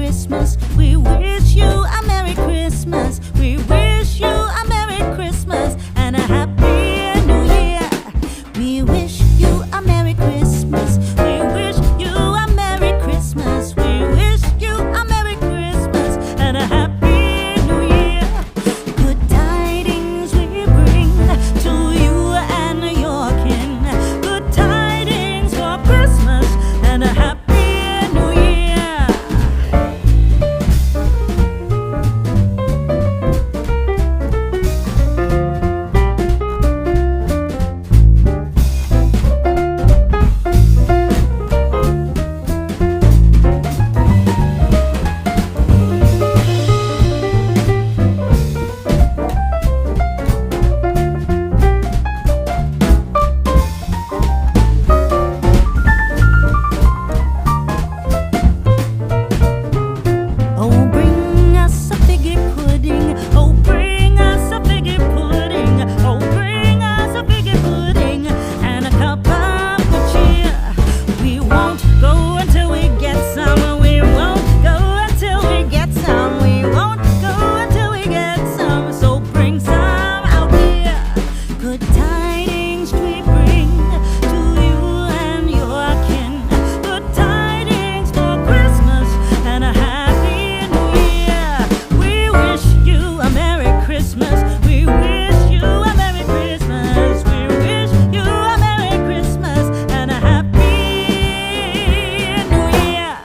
Christmas. We wish you a Merry Christmas. We wish you a Merry Christmas and a Happy New Year. We wish you a Merry Christmas. We wish you a Merry Christmas. We wish you a Merry Christmas and a Happy New Year. Good tidings we bring to you and your kin. Good tidings for Christmas and a Happy New Year. Oh, bring us a figgy pudding. Oh, bring us a figgy pudding. Oh, bring us a figgy pudding and a cup of good cheer. We won't go until we get some. We won't go until we get some. We won't go until we get some. So bring some out here. Good tidings we bring to you and your kin. Good tidings for Christmas and a Happy New Year. We wish you a Merry Christmas. We wish you a Merry Christmas. We wish you a Merry Christmas and a Happy New Year.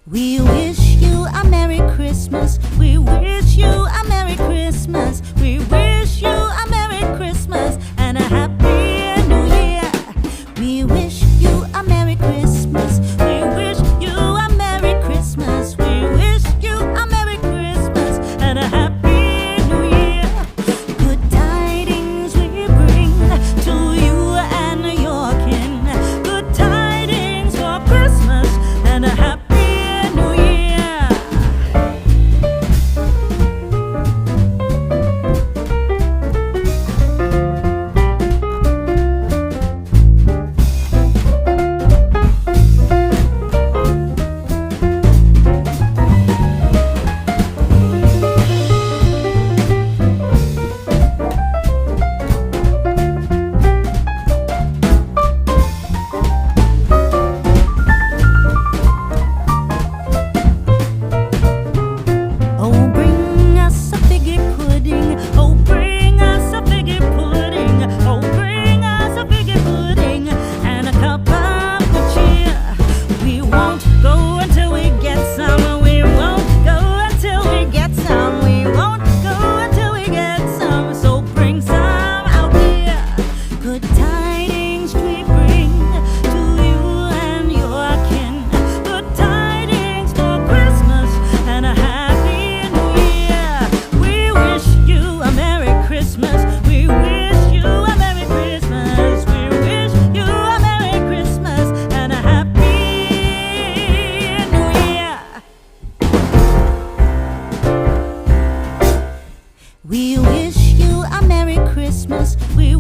We wish you a Merry Christmas. We wish you a Merry Christmas. We wish you a Merry Christmas and a Happy New Year. We wish you a Merry Christmas. We wish you a Merry Christmas. We wish you a Merry Christmas and a Happy New Year. Good tidings we bring to you and your kin. Good tidings for Christmas and a Happy New Year. Oh, bring us a figgy pudding. Oh, bring us a figgy pudding. Oh, bring us a figgy pudding and a cup of good cheer. We won't go until we get some. We won't go until we get some. We won't go until we get some. So bring some out here. Good tidings we bring to you and your kin. Good tidings for Christmas and a Happy New Year. We wish you a Merry Christmas. We wish you a Merry Christmas. We wish you a Merry Christmas and a Happy New Year. We wish you a Merry Christmas. We